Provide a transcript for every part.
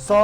100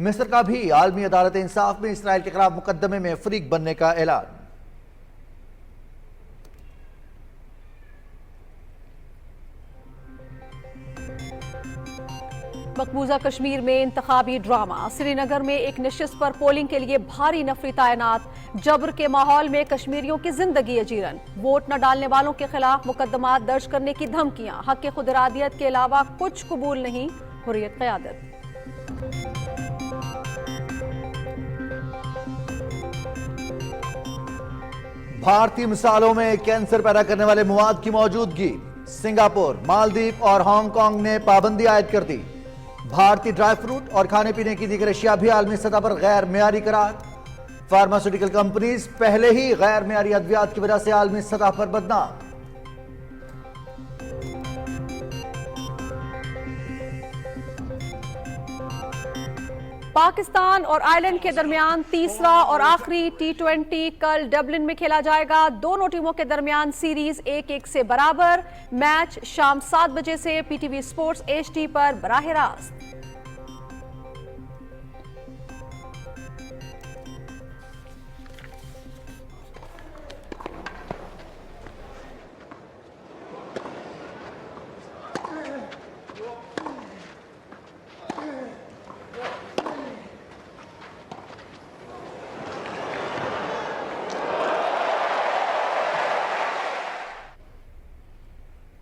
مصر کا بھی عالمی عدالت انصاف میں اسرائیل کے خلاف مقدمے میں فریق بننے کا اعلان۔ مقبوضہ کشمیر میں انتخابی ڈرامہ، سری نگر میں ایک نشست پر پولنگ کے لیے بھاری نفری تعینات، جبر کے ماحول میں کشمیریوں کی زندگی اجیرن، ووٹ نہ ڈالنے والوں کے خلاف مقدمات درج کرنے کی دھمکیاں، حق خود ارادیت کے علاوہ کچھ قبول نہیں، حریت قیادت۔ بھارتی مثالوں میں کینسر پیدا کرنے والے مواد کی موجودگی، سنگاپور، مالدیپ اور ہانگ کانگ نے پابندی عائد کر دی۔ بھارتی ڈرائی فروٹ اور کھانے پینے کی دیگر اشیاء بھی عالمی سطح پر غیر معیاری قرار۔ فارماسیوٹیکل کمپنیز پہلے ہی غیر معیاری ادویات کی وجہ سے عالمی سطح پر بدنام۔ پاکستان اور آئرلینڈ کے درمیان تیسرا اور آخری ٹی20 کل ڈبلن میں کھیلا جائے گا۔ دونوں ٹیموں کے درمیان سیریز 1-1 سے برابر۔ میچ شام 7 بجے سے P T V sports HD پر براہ راست۔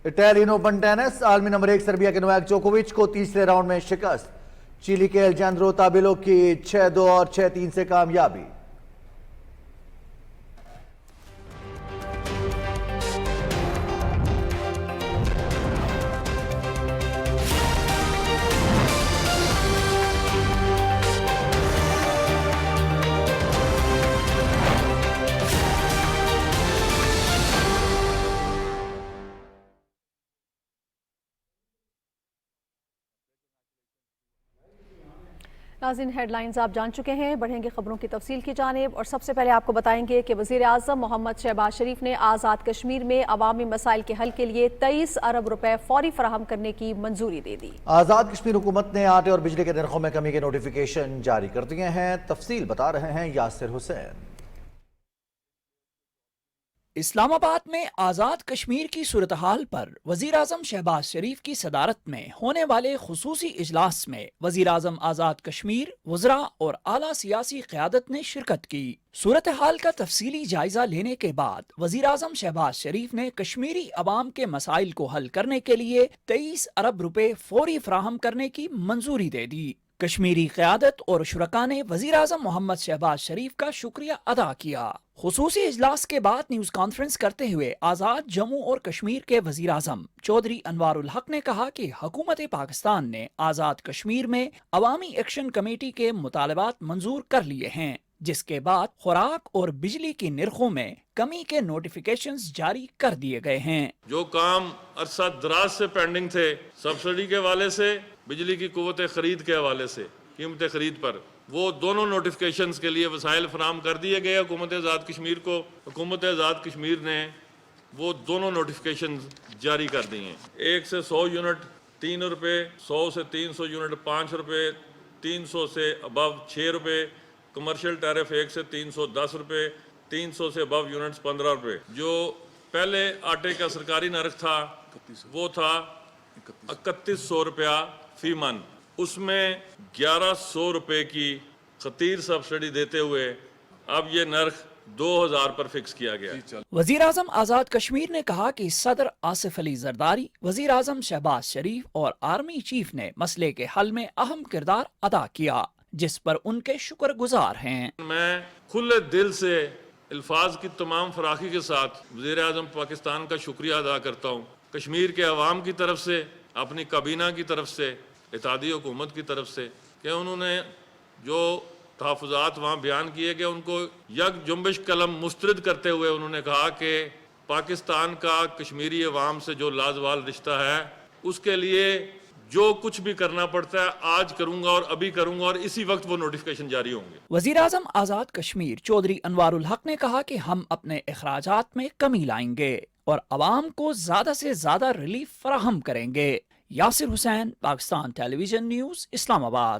اٹالین اوپن ٹینس، عالمی نمبر 1 سربیا کے نوواک جوکووچ کو تیسرے راؤنڈ میں شکست۔ چیلی کے الجاندرو تابیلو کی 6-2 اور 6-3 سے کامیابی۔ ناظرین، ہیڈ لائنز آپ جان چکے ہیں، بڑھیں گے خبروں کی تفصیل کی جانب اور سب سے پہلے آپ کو بتائیں گے کہ وزیر اعظم محمد شہباز شریف نے آزاد کشمیر میں عوامی مسائل کے حل کے لیے 23 ارب روپے فوری فراہم کرنے کی منظوری دے دی۔ آزاد کشمیر حکومت نے آٹے اور بجلی کے نرخوں میں کمی کے نوٹیفیکیشن جاری کر دیے ہیں۔ تفصیل بتا رہے ہیں یاسر حسین۔ اسلام آباد میں آزاد کشمیر کی صورتحال پر وزیر اعظم شہباز شریف کی صدارت میں ہونے والے خصوصی اجلاس میں وزیر اعظم آزاد کشمیر، وزراء اور اعلیٰ سیاسی قیادت نے شرکت کی۔ صورتحال کا تفصیلی جائزہ لینے کے بعد وزیر اعظم شہباز شریف نے کشمیری عوام کے مسائل کو حل کرنے کے لیے 23 ارب روپے فوری فراہم کرنے کی منظوری دے دی۔ کشمیری قیادت اور شرکاء نے وزیر اعظم محمد شہباز شریف کا شکریہ ادا کیا۔ خصوصی اجلاس کے بعد نیوز کانفرنس کرتے ہوئے آزاد جموں اور کشمیر کے وزیر اعظم چودھری انوار الحق نے کہا کہ حکومت پاکستان نے آزاد کشمیر میں عوامی ایکشن کمیٹی کے مطالبات منظور کر لیے ہیں، جس کے بعد خوراک اور بجلی کی نرخوں میں کمی کے نوٹیفیکیشنز جاری کر دیے گئے ہیں۔ جو کام عرصہ دراز سے پینڈنگ تھے، سبسڈی کے حوالے سے، بجلی کی قوت خرید کے حوالے سے، قیمت خرید پر، وہ دونوں نوٹیفیکیشنز کے لیے وسائل فراہم کر دیے گئے حکومت آزاد کشمیر کو۔ حکومت آزاد کشمیر نے وہ دونوں نوٹیفیکیشنز جاری کر دی ہیں۔ 1 سے 100 یونٹ 3 روپے، 100 سے 300 یونٹ 5 روپے، 300 سے ابو 6 روپے، کمرشل ٹیرف 1 سے 310 روپے، 300 سے ابو یونٹس 15 روپے۔ جو پہلے آٹے کا سرکاری نرخ تھا وہ تھا 3100 روپیہ فی من، اس میں 1100 روپے کی خطیر سبسڈی دیتے ہوئے اب یہ نرخ 2000 پر فکس کیا گیا۔ وزیر اعظم آزاد کشمیر نے کہا کہ صدر آصف علی زرداری، وزیر اعظم شہباز شریف اور آرمی چیف نے مسئلے کے حل میں اہم کردار ادا کیا، جس پر ان کے شکر گزار ہیں۔ میں کھلے دل سے الفاظ کی تمام فراخی کے ساتھ وزیر اعظم پاکستان کا شکریہ ادا کرتا ہوں، کشمیر کے عوام کی طرف سے، اپنی کابینہ کی طرف سے، اتحادی حکومت کی طرف سے، کہ انہوں نے جو تحفظات وہاں بیان کیے گئے ان کو یک جنبش قلم مسترد کرتے ہوئے انہوں نے کہا کہ پاکستان کا کشمیری عوام سے جو لازوال رشتہ ہے اس کے لیے جو کچھ بھی کرنا پڑتا ہے آج کروں گا اور ابھی کروں گا، اور اسی وقت وہ نوٹیفیکیشن جاری ہوں گے۔ وزیر اعظم آزاد کشمیر چودھری انوار الحق نے کہا کہ ہم اپنے اخراجات میں کمی لائیں گے اور عوام کو زیادہ سے زیادہ ریلیف فراہم کریں گے۔ یاسر حسین، پاکستان ٹیلی ویژن نیوز، اسلام آباد۔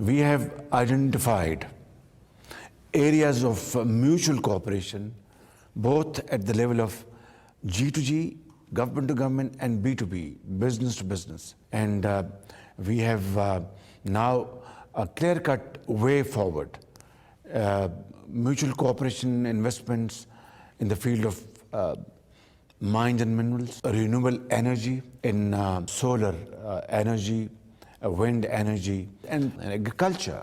We have identified areas of mutual cooperation both at the level of G2G, government to government, and B2B, business to business. And we have now a clear-cut way forward. Mutual cooperation investments in the field of mines and minerals, renewable energy, in solar energy, wind energy, and agriculture.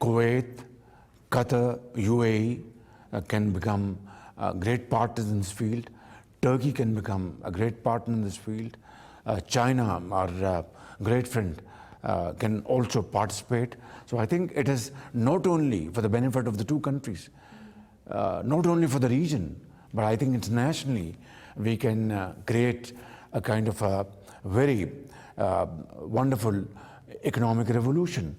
Kuwait, Qatar, UAE can become great partners in this field. Turkey can become a great partner in this field. China, our great friend, can also participate. So I think it is not only for the benefit of the two countries, not only for the region, but I think internationally we can create a kind of a very wonderful economic revolution.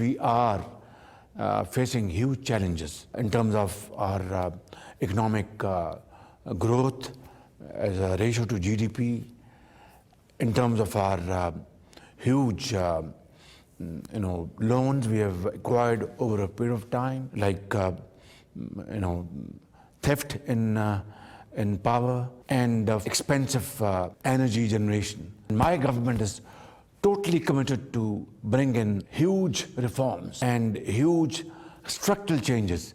We are facing huge challenges in terms of our economic growth as a ratio to GDP, in terms of our huge loans we have acquired over a period of time, like theft in power and expensive energy generation. My government is totally committed to bring in huge reforms and huge structural changes.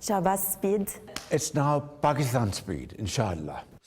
Shahbaz Speed. It's now Pakistan speed, inshallah.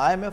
IMF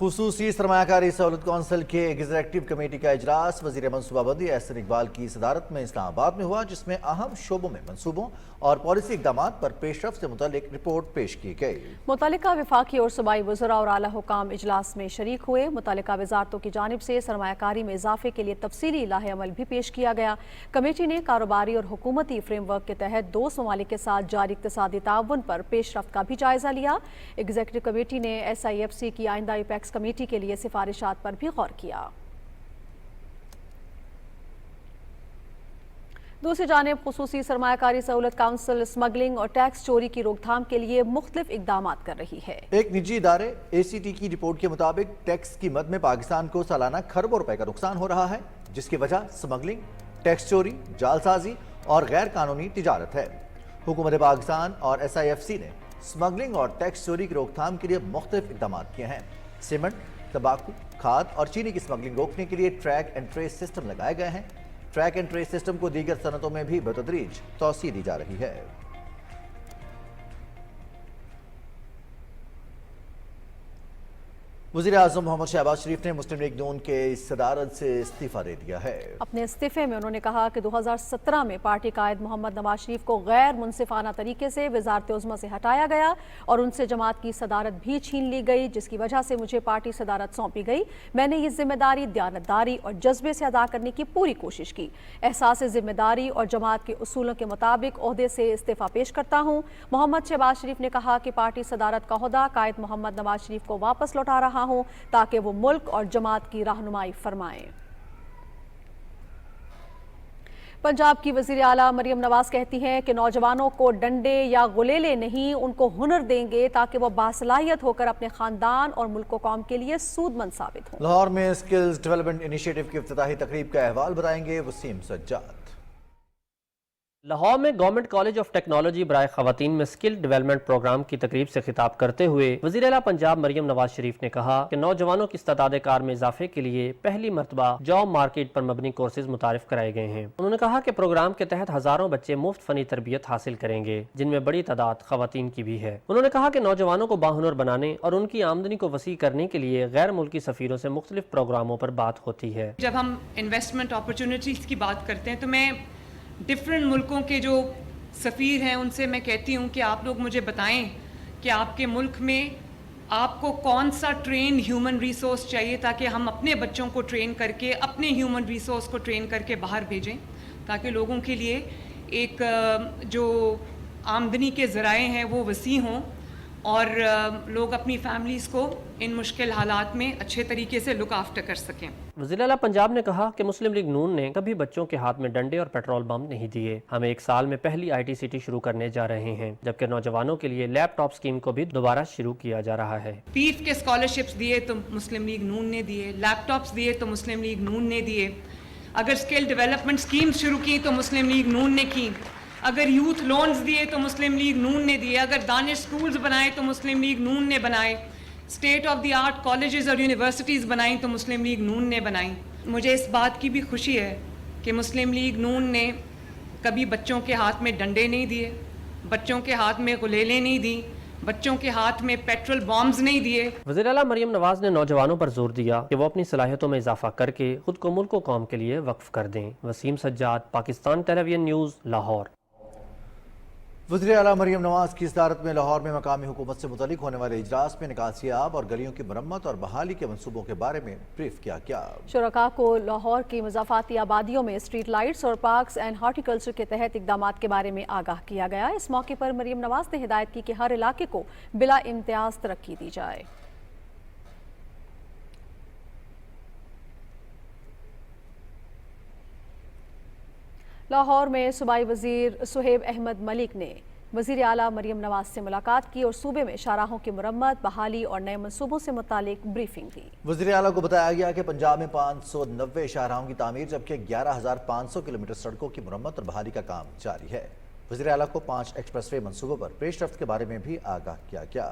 خصوصی سرمایہ سہولت council کے executive committee کا اجلاس وزیر منصوبہ بندی احسن اقبال کی صدارت میں اسلام آباد میں ہوا، جس میں اہم شعبوں میں منصوبوں اور پالیسی اقدامات پر پیش رفت سے متعلق رپورٹ پیش کی گئی۔ متعلقہ وفاقی اور صوبائی وزراء اور اعلیٰ حکام اجلاس میں شریک ہوئے۔ متعلقہ وزارتوں کی جانب سے سرمایہ کاری میں اضافے کے لیے تفصیلی لائحہ عمل بھی پیش کیا گیا۔ کمیٹی نے کاروباری اور حکومتی فریم ورک کے تحت 2 ممالک کے ساتھ جاری اقتصادی تعاون پر پیش رفت کا بھی جائزہ لیا۔ ایگزیکٹو کمیٹی نے SIFC کی آئندہ ایپیکس کمیٹی کے لیے سفارشات پر بھی غور کیا۔ دوسری جانب خصوصی سرمایہ کاری سہولت کونسل اسمگلنگ اور ٹیکس چوری کی روک تھام کے لیے مختلف اقدامات کر رہی ہے۔ ایک نجی ادارے ACT کی رپورٹ کے مطابق ٹیکس کی مد میں پاکستان کو سالانہ کھربوں روپے کا نقصان ہو رہا ہے، جس کی وجہ اسمگلنگ، ٹیکس چوری، جعل سازی اور غیر قانونی تجارت ہے۔ حکومت پاکستان اور SIFC نے اسمگلنگ اور ٹیکس چوری کی روک تھام کے لیے مختلف اقدامات کیے ہیں۔ سیمنٹ، تمباکو، کھاد اور چینی کی اسمگلنگ روکنے کے لیے ٹریک اینڈ ٹریس سسٹم لگائے گئے ہیں۔ ٹریک اینڈ ٹریس سسٹم کو دیگر صنعتوں میں بھی بتدریج توسیع دی جا رہی ہے۔ وزیر اعظم محمد شہباز شریف نے مسلم لیگ نون کے صدارت سے استعفیٰ دے دیا ہے۔ اپنے استعفے میں انہوں نے کہا کہ 2017 میں پارٹی قائد محمد نواز شریف کو غیر منصفانہ طریقے سے وزارت عظمیٰ سے ہٹایا گیا اور ان سے جماعت کی صدارت بھی چھین لی گئی، جس کی وجہ سے مجھے پارٹی صدارت سونپی گئی۔ میں نے یہ ذمہ داری دیانتداری اور جذبے سے ادا کرنے کی پوری کوشش کی۔ احساس ذمہ داری اور جماعت کے اصولوں کے مطابق عہدے سے استعفیٰ پیش کرتا ہوں۔ محمد شہباز شریف نے کہا کہ پارٹی صدارت کا عہدہ قائد محمد نواز شریف کو واپس لوٹا رہا ہوں تاکہ وہ ملک اور جماعت کی رہنمائی فرمائیں۔ پنجاب کی وزیر اعلیٰ مریم نواز کہتی ہیں کہ نوجوانوں کو ڈنڈے یا غلیلے نہیں، ان کو ہنر دیں گے تاکہ وہ باصلاحیت ہو کر اپنے خاندان اور ملک و قوم کے لیے سود مند ثابت ہوں۔ لاہور میں اسکلز ڈیولپمنٹ انیشیٹو کی افتتاحی تقریب کا احوال بتائیں گے وسیم سجاد۔ لاہور میں گورنمنٹ کالج آف ٹیکنالوجی برائے خواتین میں اسکل ڈیولپمنٹ پروگرام کی تقریب سے خطاب کرتے ہوئے وزیر اعلیٰ پنجاب مریم نواز شریف نے کہا کہ نوجوانوں کی استعداد کار میں اضافے کے لیے پہلی مرتبہ جاب مارکیٹ پر مبنی کورسز متعارف کرائے گئے ہیں۔ انہوں نے کہا کہ پروگرام کے تحت ہزاروں بچے مفت فنی تربیت حاصل کریں گے، جن میں بڑی تعداد خواتین کی بھی ہے۔ انہوں نے کہا کہ نوجوانوں کو باہنر بنانے اور ان کی آمدنی کو وسیع کرنے کے لیے غیر ملکی سفیروں سے مختلف پروگراموں پر بات ہوتی ہے۔ جب ہم انویسٹمنٹ اپرچونٹیز کی بات کرتے ہیں تو میں ڈفرینٹ ملکوں کے جو سفیر ہیں ان سے میں کہتی ہوں کہ آپ لوگ مجھے بتائیں کہ آپ کے ملک میں آپ کو کون سا ٹرین ہیومن ریسورس چاہیے تاکہ ہم اپنے بچوں کو ٹرین کر کے اپنے ہیومن ریسورس کو ٹرین کر کے باہر بھیجیں، تاکہ لوگوں کے لیے ایک جو آمدنی کے ذرائع ہیں وہ وسیع ہوں اور لوگ اپنی فیملیز کو ان مشکل حالات میں اچھے طریقے سے لک آفٹر کر سکیں۔ وزیر اعلیٰ پنجاب نے کہا کہ مسلم لیگ نون نے کبھی بچوں کے ہاتھ میں ڈنڈے اور پیٹرول بم نہیں دیے۔ ہم 1 سال میں پہلی ITCT شروع کرنے جا رہے ہیں، جبکہ نوجوانوں کے لیے لیپ ٹاپ اسکیم کو بھی دوبارہ شروع کیا جا رہا ہے۔ پیف کے اسکالرشپس دیے تو مسلم لیگ نون نے دیے، لیپ ٹاپس دیے تو مسلم لیگ نون نے دیے، اگر اسکل ڈیولپمنٹ اسکیمز شروع کی تو مسلم لیگ نون نے کی، اگر یوتھ لونز دیے تو مسلم لیگ نون نے دیے، اگر دانش سکولز بنائے تو مسلم لیگ نون نے بنائے، state of the art colleges اور یونیورسٹیز بنائیں تو مسلم لیگ نون نے بنائیں۔ مجھے اس بات کی بھی خوشی ہے کہ مسلم لیگ نون نے کبھی بچوں کے ہاتھ میں ڈنڈے نہیں دیے، بچوں کے ہاتھ میں غلیلیں نہیں دی، بچوں کے ہاتھ میں پیٹرول بامز نہیں دیے۔ وزیر اعلیٰ مریم نواز نے نوجوانوں پر زور دیا کہ وہ اپنی صلاحیتوں میں اضافہ کر کے خود کو ملک و قوم کے لیے وقف کر دیں۔ وسیم سجاد، پاکستان ٹیلی ویژن نیوز، لاہور۔ وزیر اعلیٰ مریم نواز کی صدارت میں لاہور میں مقامی حکومت سے متعلق ہونے والے اجلاس میں نکاسی آب اور گلیوں کی مرمت اور بحالی کے منصوبوں کے بارے میں بریف کیا گیا۔ شرکاء کو لاہور کی مضافاتی آبادیوں میں اسٹریٹ لائٹس اور پارکس اینڈ ہارٹیکلچر کے تحت اقدامات کے بارے میں آگاہ کیا گیا۔ اس موقع پر مریم نواز نے ہدایت کی کہ ہر علاقے کو بلا امتیاز ترقی دی جائے۔ لاہور میں صوبائی وزیر سہیب احمد ملک نے وزیر اعلیٰ مریم نواز سے ملاقات کی اور صوبے میں شاہراہوں کی مرمت، بحالی اور نئے منصوبوں سے متعلق بریفنگ دی۔ وزیر اعلیٰ کو بتایا گیا کہ پنجاب میں 590 شاہراہوں کی تعمیر جبکہ 11,500 کلومیٹر سڑکوں کی مرمت اور بحالی کا کام جاری ہے۔ وزیر اعلیٰ کو 5 ایکسپریس وے منصوبوں پر پیش رفت کے بارے میں بھی آگاہ کیا گیا۔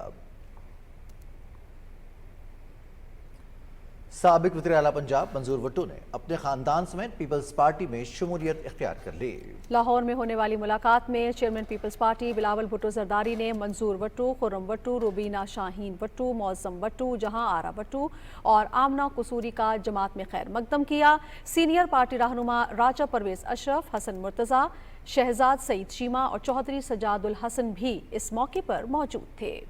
سابق وزیر اعلیٰ پنجاب منظور وٹو نے اپنے خاندان سمیت پیپلز پارٹی میں شمولیت اختیار کر لی۔ لاہور میں ہونے والی ملاقات میں چیئرمین پیپلز پارٹی بلاول بھٹو زرداری نے منظور وٹو، خرم وٹو، روبینہ شاہین وٹو، معظم وٹو، جہاں آرا وٹو اور آمنہ قصوری کا جماعت میں خیر مقدم کیا۔ سینئر پارٹی رہنما راجہ پرویز اشرف، حسن مرتضیٰ، شہزاد سعید شیما اور چوہدری سجاد الحسن بھی اس موقع پر موجود تھے۔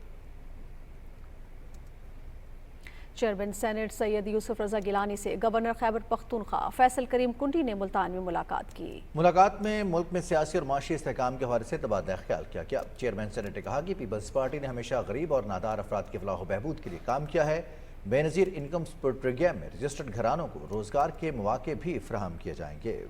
چیئرمین سینٹ سید یوسف رضا گیلانی سے گورنر خیبر پختونخوا فیصل کریم کنڈی نے ملتان میں ملاقات کی۔ ملاقات میں ملک میں سیاسی اور معاشی استحکام کے حوالے سے تبادلہ خیال کیا گیا۔ چیئرمین سینٹ نے کہا کہ پیپلز پارٹی نے ہمیشہ غریب اور نادار افراد کی فلاح و بہبود کے لیے کام کیا ہے۔ بے نظیر انکم سپورٹ پروگرام میں رجسٹرڈ گھرانوں کو روزگار کے مواقع بھی فراہم کیے جائیں گے۔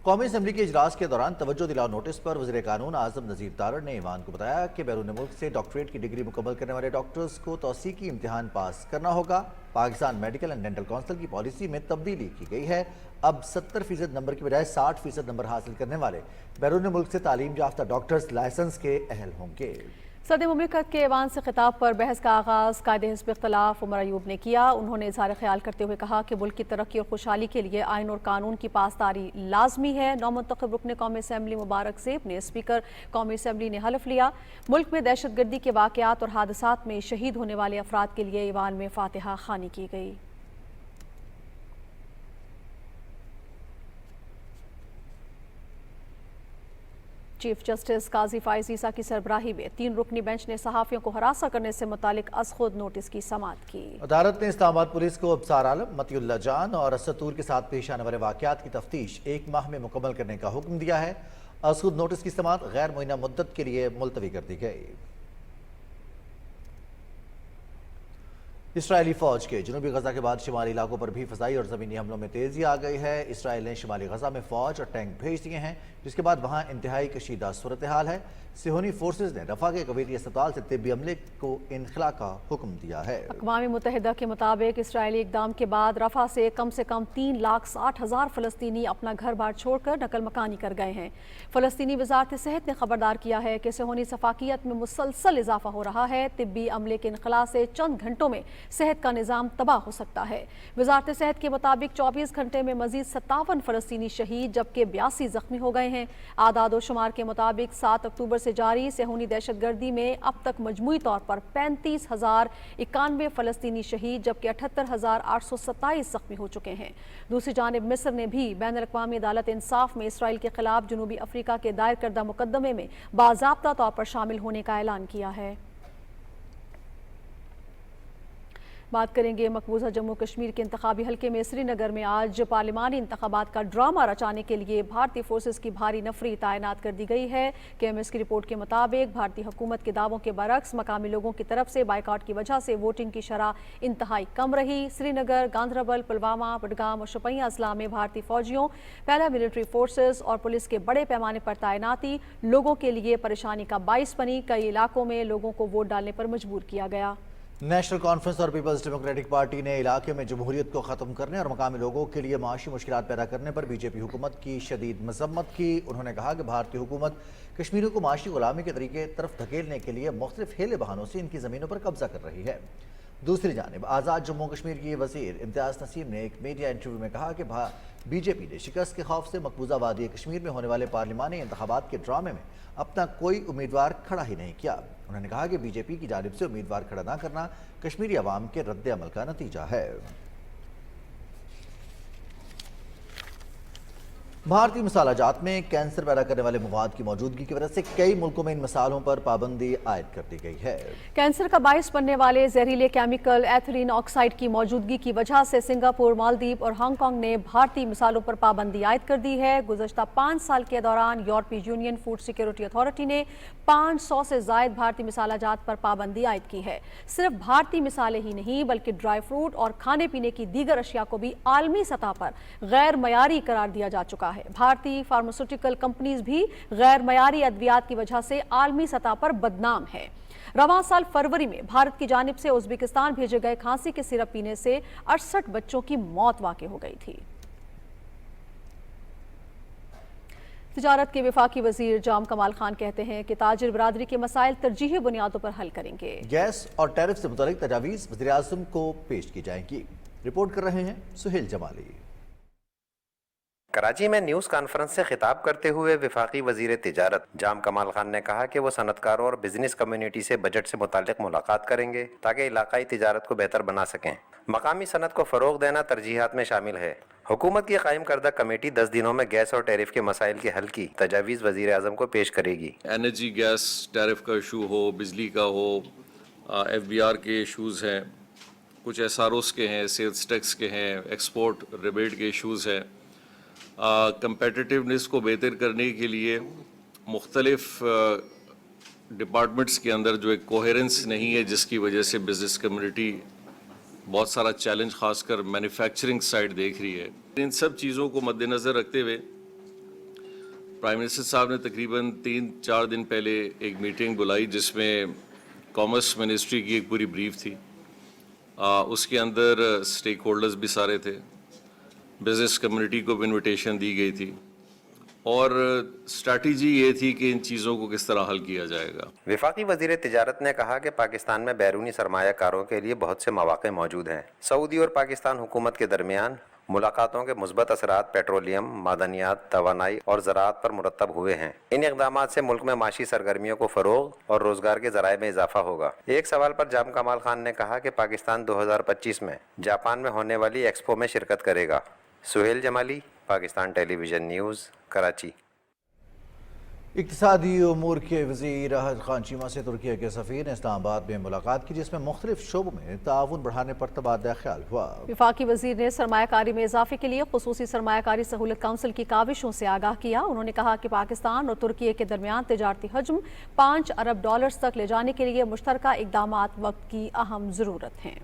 قومی اسمبلی کے اجلاس کے دوران توجہ دلاؤ نوٹس پر وزیر قانون اعظم نذیر تارڑ نے ایوان کو بتایا کہ بیرون ملک سے ڈاکٹریٹ کی ڈگری مکمل کرنے والے ڈاکٹرز کو توثیقی امتحان پاس کرنا ہوگا۔ Pakistan medical and dental council کی پالیسی میں تبدیلی کی گئی ہے۔ اب 70% نمبر کی بجائے 60% نمبر حاصل کرنے والے بیرون ملک سے تعلیم یافتہ ڈاکٹرز لائسنس کے اہل ہوں گے۔ صدر مملکت کے ایوان سے خطاب پر بحث کا آغاز قائد حزب اختلاف عمر ایوب نے کیا۔ انہوں نے اظہار خیال کرتے ہوئے کہا کہ ملک کی ترقی اور خوشحالی کے لیے آئین اور قانون کی پاسداری لازمی ہے۔ نومنتخب رکن قومی اسمبلی مبارک زیب نے اسپیکر قومی اسمبلی نے حلف لیا۔ ملک میں دہشت گردی کے واقعات اور حادثات میں شہید ہونے والے افراد کے لیے ایوان میں فاتحہ خوانی کی گئی۔ چیف جسٹس قاضی فائز عیسیٰ کی سربراہی میں 3 رکنی بینچ نے صحافیوں کو ہراساں کرنے سے متعلق از خود نوٹس کی سماعت کی۔ عدالت نے اسلام آباد پولیس کو ابصار عالم، متی اللہ جان اور اسد طور کے ساتھ پیش آنے والے واقعات کی تفتیش 1 ماہ میں مکمل کرنے کا حکم دیا ہے۔ از خود نوٹس کی سماعت غیر معینہ مدت کے لیے ملتوی کر دی گئی۔ اسرائیلی فوج کے جنوبی غزہ کے بعد شمالی علاقوں پر بھی فضائی اور زمینی حملوں میں تیزی آ گئی ہے۔ اسرائیل نے شمالی غزہ میں فوج اور ٹینک بھیج دیے ہیں، جس کے بعد وہاں انتہائی کشیدہ صورتحال ہے۔ صہیونی فورسز نے رفح کے کویتی اسپتال سے طبی عملے کو انخلا کا حکم دیا ہے۔ اقوام متحدہ کے مطابق اسرائیلی اقدام کے بعد رفح سے کم 3,60,000 فلسطینی اپنا گھر بار چھوڑ کر نقل مکانی کر گئے ہیں۔ فلسطینی وزارت صحت نے خبردار کیا ہے کہ صہیونی سفاکیت میں مسلسل اضافہ ہو رہا ہے۔ طبی عملے کے انخلا سے چند گھنٹوں میں صحت کا نظام تباہ ہو سکتا ہے۔ وزارت صحت کے مطابق 24 گھنٹے میں مزید 57 فلسطینی شہید جبکہ 82 زخمی ہو گئے ہیں۔ اعداد و شمار کے مطابق 7 اکتوبر سے جاری صہیونی دہشت گردی میں اب تک مجموعی طور پر 35,091 فلسطینی شہید جبکہ 78,827 زخمی ہو چکے ہیں۔ دوسری جانب مصر نے بھی بین الاقوامی عدالت انصاف میں اسرائیل کے خلاف جنوبی افریقہ کے دائر کردہ مقدمے میں باضابطہ طور پر شامل ہونے کا اعلان کیا ہے۔ بات کریں گے مقبوضہ جموں کشمیر کے انتخابی حلقے میں سری نگر میں آج پارلیمانی انتخابات کا ڈرامہ رچانے کے لیے بھارتی فورسز کی بھاری نفری تعینات کر دی گئی ہے۔ KMS کی رپورٹ کے مطابق بھارتی حکومت کے دعووں کے برعکس مقامی لوگوں کی طرف سے بائیکاٹ کی وجہ سے ووٹنگ کی شرح انتہائی کم رہی۔ سری نگر، گاندربل، پلوامہ، بڈگام اور شوپیاں اضلاع میں بھارتی فوجیوں، پیراملٹری فورسز اور پولیس کے بڑے پیمانے پر تعیناتی لوگوں کے لیے پریشانی کا باعث بنی۔ کئی علاقوں میں لوگوں کو ووٹ ڈالنے پر مجبور کیا گیا۔ نیشنل کانفرنس اور پیپلز ڈیموکریٹک پارٹی نے علاقے میں جمہوریت کو ختم کرنے اور مقامی لوگوں کے لیے معاشی مشکلات پیدا کرنے پر BJP حکومت کی شدید مذمت کی۔ انہوں نے کہا کہ بھارتی حکومت کشمیریوں کو معاشی غلامی کے طریقے طرف دھکیلنے کے لیے مختلف ہیلے بہانوں سے ان کی زمینوں پر قبضہ کر رہی ہے۔ دوسری جانب آزاد جموں کشمیر کی وزیر امتیاز نسیم نے ایک میڈیا انٹرویو میں کہا کہ BJP نے شکست کے خوف سے مقبوضہ وادی کشمیر میں ہونے والے پارلیمانی انتخابات کے ڈرامے میں اپنا کوئی امیدوار کھڑا ہی نہیں کیا۔ انہوں نے کہا کہ BJP کی جانب سے امیدوار کھڑا نہ کرنا کشمیری عوام کے رد عمل کا نتیجہ ہے۔ بھارتی مسالہ جات میں کینسر پیدا کرنے والے مواد کی موجودگی کی وجہ سے کئی ملکوں میں ان مسالوں پر پابندی عائد کر دی گئی ہے۔ کینسر کا باعث بننے والے زہریلے کیمیکل ایتھلین آکسائڈ کی موجودگی کی وجہ سے سنگاپور، مالدیپ اور ہانگ کانگ نے بھارتی مسالوں پر پابندی عائد کر دی ہے۔ گزشتہ 5 سال کے دوران یورپی یونین فوڈ سیکیورٹی اتھارٹی نے 500 سے زائد بھارتی مسالہ جات پر پابندی عائد کی ہے۔ صرف بھارتی مسالے ہی نہیں بلکہ ڈرائی فروٹ اور کھانے پینے کی دیگر اشیاء کو بھی عالمی سطح پر غیر معیاری قرار دیا جا چکا ہے۔ بھارتی فارماسیوٹیکل کمپنیز بھی غیر معیاری ادویات کی وجہ سے عالمی سطح پر بدنام ہے۔ رواں سال فروری میں بھارت کی جانب سے ازبکستان بھیجے گئے کھانسی کے سرپ پینے سے 68 بچوں کی موت واقع ہو گئی تھی۔ تجارت کے وفاقی وزیر جام کمال خان کہتے ہیں کہ تاجر برادری کے مسائل ترجیحی بنیادوں پر حل کریں گے۔ گیس اور ٹیرف سے متعلق تجاویز وزیر اعظم کو پیش کی جائیں گی۔ رپورٹ کر رہے ہیں سہیل جمالی۔ کراچی میں نیوز کانفرنس سے خطاب کرتے ہوئے وفاقی وزیر تجارت جام کمال خان نے کہا کہ وہ صنعت کاروں اور بزنس کمیونٹی سے بجٹ سے متعلق ملاقات کریں گے تاکہ علاقائی تجارت کو بہتر بنا سکیں۔ مقامی صنعت کو فروغ دینا ترجیحات میں شامل ہے۔ حکومت کی قائم کردہ کمیٹی 10 دنوں میں گیس اور ٹیرف کے مسائل کے حل کی تجاویز وزیر اعظم کو پیش کرے گی۔ انرجی گیس ٹیرف کا ایشو ہو، بجلی کا ہو، ایف بی آر کے ایشوز ہیں، کچھ ایس آر اوز کے ہیں، سیلز ٹیکس کے ہیں، ایکسپورٹ ریبیٹ کے ایشوز ہیں۔ کمپیٹیٹیونیس کو بہتر کرنے کے لیے مختلف ڈپارٹمنٹس کے اندر جو ایک کوہیرنس نہیں ہے، جس کی وجہ سے بزنس کمیونٹی بہت سارا چیلنج خاص کر مینوفیکچرنگ سائڈ دیکھ رہی ہے۔ ان سب چیزوں کو مد نظر رکھتے ہوئے پرائم منسٹر صاحب نے تقریباً 3-4 دن پہلے ایک میٹنگ بلائی جس میں کامرس منسٹری کی ایک پوری بریف تھی۔ اس کے اندر اسٹیک ہولڈرز بھی سارے تھے، بزنس کمیونٹی کو بھی انویٹیشن دی گئی تھی، اور اسٹریٹجی یہ تھی کہ ان چیزوں کو کس طرح حل کیا جائے گا۔ وفاقی وزیر تجارت نے کہا کہ پاکستان میں بیرونی سرمایہ کاروں کے لیے بہت سے مواقع موجود ہیں۔ سعودی اور پاکستان حکومت کے درمیان ملاقاتوں کے مثبت اثرات پیٹرولیم، معدنیات، توانائی اور زراعت پر مرتب ہوئے ہیں۔ ان اقدامات سے ملک میں معاشی سرگرمیوں کو فروغ اور روزگار کے ذرائع میں اضافہ ہوگا۔ ایک سوال پر جام کمال خان نے کہا کہ پاکستان 2025 میں جاپان میں ہونے والی ایکسپو میں شرکت کرے گا۔ سہیل جمالی، پاکستان ٹیلی ویژن نیوز، کراچی۔ اقتصادی امور کے وزیر احد خان چیمہ سے ترکیہ کے سفیر نے اسلام آباد میں ملاقات کی، جس میں مختلف شعبوں میں تعاون بڑھانے پر تبادلہ خیال ہوا۔ وفاقی وزیر نے سرمایہ کاری میں اضافے کے لیے خصوصی سرمایہ کاری سہولت کونسل کی کاوشوں سے آگاہ کیا۔ انہوں نے کہا کہ پاکستان اور ترکیہ کے درمیان تجارتی حجم $5 ارب تک لے جانے کے لیے مشترکہ اقدامات وقت کی اہم ضرورت ہیں۔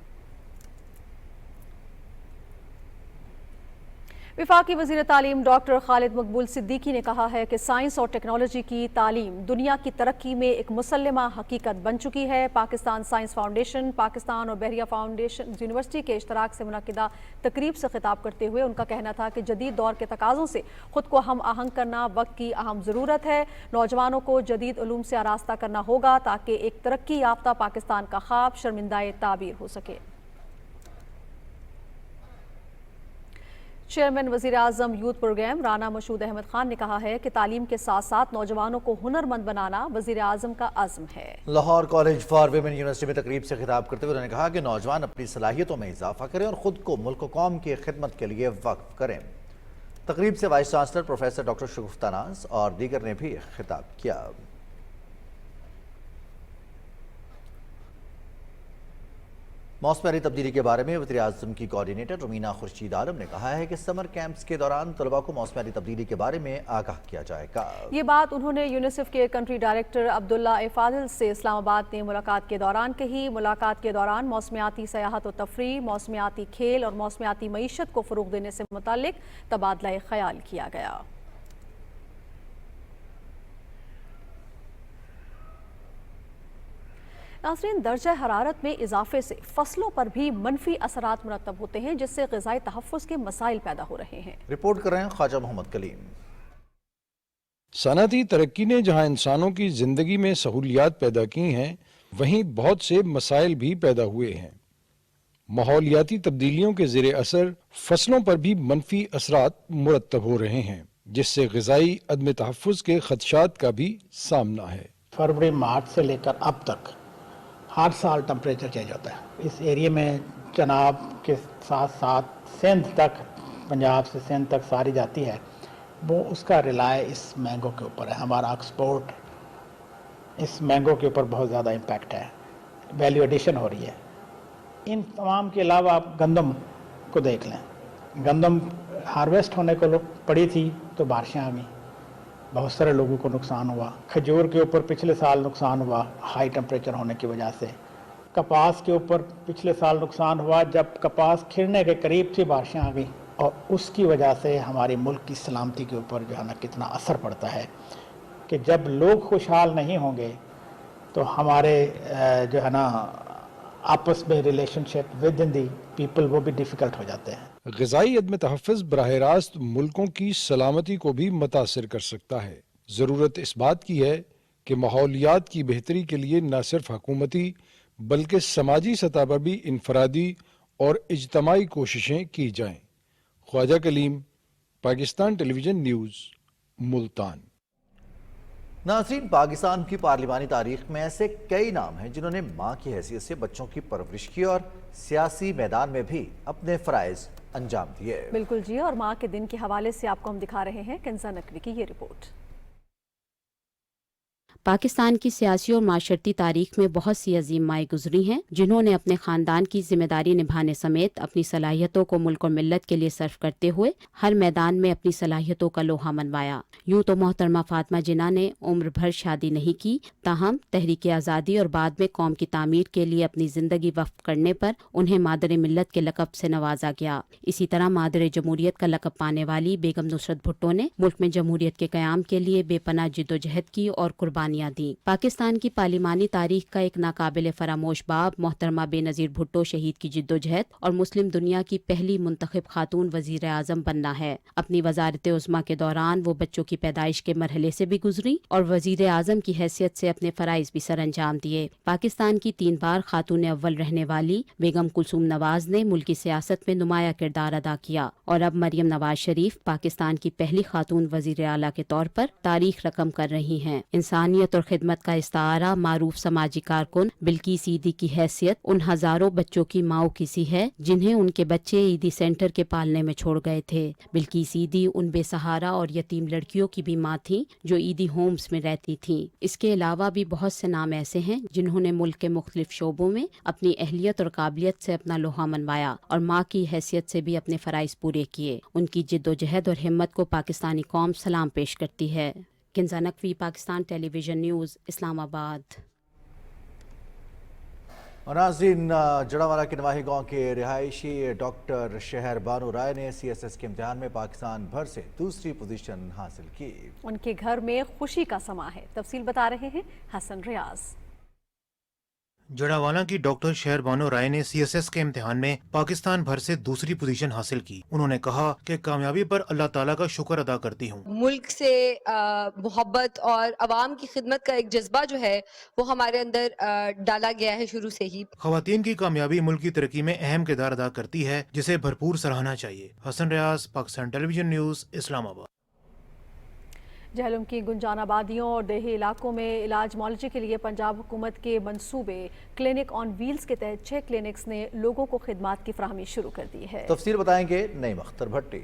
وفاقی وزیر تعلیم ڈاکٹر خالد مقبول صدیقی نے کہا ہے کہ سائنس اور ٹیکنالوجی کی تعلیم دنیا کی ترقی میں ایک مسلمہ حقیقت بن چکی ہے۔ پاکستان سائنس فاؤنڈیشن، پاکستان اور بحریہ فاؤنڈیشن یونیورسٹی کے اشتراک سے منعقدہ تقریب سے خطاب کرتے ہوئے ان کا کہنا تھا کہ جدید دور کے تقاضوں سے خود کو ہم آہنگ کرنا وقت کی اہم ضرورت ہے۔ نوجوانوں کو جدید علوم سے آراستہ کرنا ہوگا تاکہ ایک ترقی یافتہ پاکستان کا خواب شرمندہ تعبیر ہو سکے۔ چیئرمین وزیر اعظم یوتھ پروگرام رانا مشہود احمد خان نے کہا ہے کہ تعلیم کے ساتھ ساتھ نوجوانوں کو ہنرمند بنانا وزیر اعظم کا عزم ہے۔ Lahore college for women university میں تقریب سے خطاب کرتے ہوئے انہوں نے کہا کہ نوجوان اپنی صلاحیتوں میں اضافہ کریں اور خود کو ملک و قوم کی خدمت کے لیے وقف کریں۔ تقریب سے وائس چانسلر پروفیسر ڈاکٹر شگفتہ ناز اور دیگر نے بھی خطاب کیا۔ موسمیاتی تبدیلی کے بارے میں وزیر اعظم کی کوارڈینیٹر رومینہ خورشید عالم نے کہا ہے کہ سمر کیمپس کے دوران طلباء کو موسمیاتی تبدیلی کے بارے میں آگاہ کیا جائے گا۔ یہ بات انہوں نے یونیسیف کے کنٹری ڈائریکٹر عبداللہ فاضل سے اسلام آباد میں ملاقات کے دوران کہی۔ ملاقات کے دوران موسمیاتی سیاحت و تفریح، موسمیاتی کھیل اور موسمیاتی معیشت کو فروغ دینے سے متعلق تبادلہ خیال کیا گیا۔ ناظرین، درجہ حرارت میں اضافے سے فصلوں پر بھی منفی اثرات مرتب ہوتے ہیں، جس سے غذائی تحفظ کے مسائل پیدا ہو رہے ہیں۔ رپورٹ کر رہے ہیں خواجہ محمد کلیم۔ صنعتی ترقی نے جہاں انسانوں کی زندگی میں سہولیات پیدا کی ہیں، وہیں بہت سے مسائل بھی پیدا ہوئے ہیں۔ ماحولیاتی تبدیلیوں کے زیر اثر فصلوں پر بھی منفی اثرات مرتب ہو رہے ہیں، جس سے غذائی عدم تحفظ کے خدشات کا بھی سامنا ہے۔ فروری مارچ سے لے کر اب تک ہر سال ٹمپریچر چینج ہوتا ہے۔ اس ایریے میں چناب کے ساتھ ساتھ سندھ تک، پنجاب سے سندھ تک ساری جاتی ہے، وہ اس کا ریلائے اس مینگو کے اوپر ہے۔ ہمارا ایکسپورٹ اس مینگو کے اوپر بہت زیادہ امپیکٹ ہے، ویلیو ایڈیشن ہو رہی ہے۔ ان تمام کے علاوہ آپ گندم کو دیکھ لیں، گندم ہارویسٹ ہونے کو پڑی تھی تو بارشیں آ گئیں، بہت سارے لوگوں کو نقصان ہوا۔ کھجور کے اوپر پچھلے سال نقصان ہوا ہائی ٹمپریچر ہونے کی وجہ سے۔ کپاس کے اوپر پچھلے سال نقصان ہوا جب کپاس کھلنے کے قریب تھی، بارشیں آ گئیں، اور اس کی وجہ سے ہماری ملک کی سلامتی کے اوپر جو ہے نا کتنا اثر پڑتا ہے کہ جب لوگ خوشحال نہیں ہوں گے تو ہمارے جو ہے نا آپس میں relation ship with in the people وہ بھی ڈیفیکلٹ ہو جاتے ہیں۔ غذائی عدم تحفظ براہ راست ملکوں کی سلامتی کو بھی متاثر کر سکتا ہے۔ ضرورت اس بات کی ہے کہ ماحولیات کی بہتری کے لیے نہ صرف حکومتی بلکہ سماجی سطح پر بھی انفرادی اور اجتماعی کوششیں کی جائیں۔ خواجہ کلیم، پاکستان ٹیلی ویژن نیوز، ملتان۔ ناظرین، پاکستان کی پارلیمانی تاریخ میں ایسے کئی نام ہیں جنہوں نے ماں کی حیثیت سے بچوں کی پرورش کی اور سیاسی میدان میں بھی اپنے فرائض انجام دیے۔ بالکل جی، اور ماں کے دن کے حوالے سے آپ کو ہم دکھا رہے ہیں کنزا نقوی کی یہ رپورٹ۔ پاکستان کی سیاسی اور معاشرتی تاریخ میں بہت سی عظیم مائیں گزری ہیں جنہوں نے اپنے خاندان کی ذمہ داری نبھانے سمیت اپنی صلاحیتوں کو ملک اور ملت کے لیے صرف کرتے ہوئے ہر میدان میں اپنی صلاحیتوں کا لوہا منوایا۔ یوں تو محترمہ فاطمہ جناح نے عمر بھر شادی نہیں کی، تاہم تحریک آزادی اور بعد میں قوم کی تعمیر کے لیے اپنی زندگی وقف کرنے پر انہیں مادر ملت کے لقب سے نوازا گیا۔ اسی طرح مادر جمہوریت کا لقب پانے والی بیگم نصرت بھٹو نے ملک میں جمہوریت کے قیام کے لیے بے پناہ جدوجہد کی اور قربانی دی۔ پاکستان کی پارلیمانی تاریخ کا ایک ناقابل فراموش باب محترمہ بے نظیر بھٹو شہید کی جدوجہد اور مسلم دنیا کی پہلی منتخب خاتون وزیر اعظم بننا ہے۔ اپنی وزارت عظمیٰ کے دوران وہ بچوں کی پیدائش کے مرحلے سے بھی گزری اور وزیر اعظم کی حیثیت سے اپنے فرائض بھی سر انجام دیے۔ پاکستان کی 3 بار خاتون اول رہنے والی بیگم کلثوم نواز نے ملکی سیاست میں نمایاں کردار ادا کیا اور اب مریم نواز شریف پاکستان کی پہلی خاتون وزیر اعلیٰ کے طور پر تاریخ رقم کر رہی ہیں۔ انسانیت اور خدمت کا استعارہ معروف سماجی کارکن بلقیس عیدی کی حیثیت ان ہزاروں بچوں کی ماں کی سی ہے جنہیں ان کے بچے عیدی سینٹر کے پالنے میں چھوڑ گئے تھے۔ بلقیس عیدی ان بے سہارا اور یتیم لڑکیوں کی بھی ماں تھیں جو عیدی ہومز میں رہتی تھیں۔ اس کے علاوہ بھی بہت سے نام ایسے ہیں جنہوں نے ملک کے مختلف شعبوں میں اپنی اہلیت اور قابلیت سے اپنا لوہا منوایا اور ماں کی حیثیت سے بھی اپنے فرائض پورے کیے۔ ان کی جدوجہد اور ہمت کو پاکستانی قوم سلام پیش کرتی ہے۔ کنزا نقوی، پاکستان ٹیلی ویژن نیوز، اسلام آباد۔ اور ناظرین، جڑاوالا کے نواحی گاؤں کے رہائشی ڈاکٹر شہر بانو رائے نے CSS کے امتحان میں پاکستان بھر سے دوسری پوزیشن حاصل کی۔ ان کے گھر میں خوشی کا سما ہے، تفصیل بتا رہے ہیں حسن ریاض۔ جڑاوالا کی ڈاکٹر شہر بانو رائے نے CSS کے امتحان میں پاکستان بھر سے دوسری پوزیشن حاصل کی۔ انہوں نے کہا کہ کامیابی پر اللہ تعالیٰ کا شکر ادا کرتی ہوں۔ ملک سے محبت اور عوام کی خدمت کا ایک جذبہ جو ہے وہ ہمارے اندر ڈالا گیا ہے شروع سے ہی۔ خواتین کی کامیابی ملک کی ترقی میں اہم کردار ادا کرتی ہے جسے بھرپور سراہنا چاہیے۔ حسن ریاض، پاکستان ٹیلی ویژن نیوز، اسلام آباد۔ جہلم کی گنجان آبادیوں اور دیہی علاقوں میں علاج معالجے کے لیے پنجاب حکومت کے منصوبے کلینک آن ویلز کے تحت 6 کلینکس نے لوگوں کو خدمات کی فراہمی شروع کر دی ہے۔ تفصیل بتائیں گے نعیم اختر بھٹی۔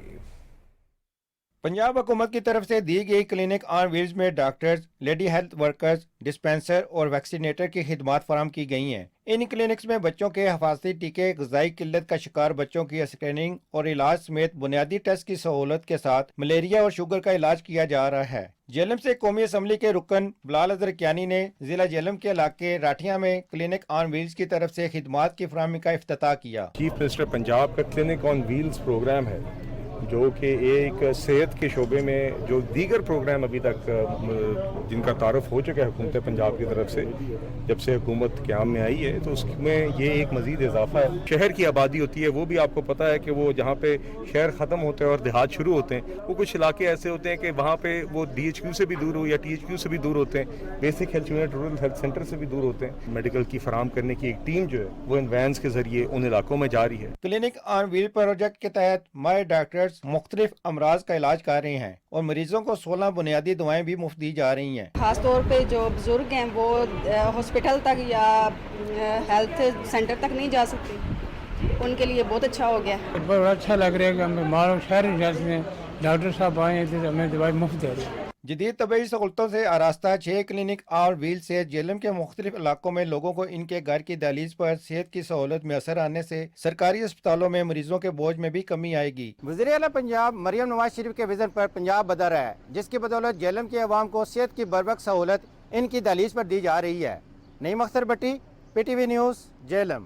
پنجاب حکومت کی طرف سے دی گئی کلینک آن ویلز میں doctors, lady health workers, dispenser اور ویکسینیٹر کی خدمات فراہم کی گئی ہیں۔ ان کلینکس میں بچوں کے حفاظتی ٹیکے، غذائی قلت کا شکار بچوں کی اسکریننگ اور علاج سمیت بنیادی ٹیسٹ کی سہولت کے ساتھ ملیریا اور شوگر کا علاج کیا جا رہا ہے۔ جہلم سے قومی اسمبلی کے رکن بلال اظہر کیانی نے ضلع جہلم کے علاقے راٹھیاں میں کلینک آن ویلز کی طرف سے خدمات کی فراہمی کا افتتاح کیا۔ چیف منسٹر پنجاب کا کلینک آن ویلز پروگرام ہے جو کہ ایک صحت کے شعبے میں جو دیگر پروگرام ابھی تک جن کا تعارف ہو چکا ہے حکومت پنجاب کی طرف سے جب سے حکومت قیام میں آئی ہے، تو اس میں یہ ایک مزید اضافہ ہے۔ شہر کی آبادی ہوتی ہے، وہ بھی آپ کو پتہ ہے کہ وہ جہاں پہ شہر ختم ہوتے ہیں اور دیہات شروع ہوتے ہیں، وہ کچھ علاقے ایسے ہوتے ہیں کہ وہاں پہ وہ DHQ سے بھی دور ہو یا THQ سے بھی دور ہوتے ہیں، basic health unit rural health centre سے بھی دور ہوتے ہیں۔ میڈیکل کی فراہم کرنے کی ایک ٹیم جو ہے وہ ان وینز کے ذریعے ان علاقوں میں جاری ہے۔ کلینک آن ویل پروجیکٹ کے تحت ماہر ڈاکٹرز مختلف امراض کا علاج کر رہے ہیں اور مریضوں کو 16 بنیادی دوائیں بھی مفت دی جا رہی ہیں۔ خاص طور پہ جو بزرگ ہیں وہ ہاسپٹل تک یا ہیلتھ سینٹر تک نہیں جا سکتے، ان کے لیے بہت اچھا ہو گیا۔ بہت اچھا لگ رہا ہے کہ ہم بیمار ہوں، شہر میں ڈاکٹر صاحب آئے ہیں تو ہمیں دوائی مفت دے رہے ہیں۔ جدید طبی سہولتوں سے آراستہ 6 کلینک آن ویل سے جہلم کے مختلف علاقوں میں لوگوں کو ان کے گھر کی دہلیز پر صحت کی سہولت میسر آنے سے سرکاری اسپتالوں میں مریضوں کے بوجھ میں بھی کمی آئے گی۔ وزیر اعلیٰ پنجاب مریم نواز شریف کے وزن پر پنجاب بدر ہے، جس کی بدولت جہلم کے عوام کو صحت کی بروقت سہولت ان کی دہلیز پر دی جا رہی ہے۔ نعیم اختر بٹی، PTV نیوز، جہلم۔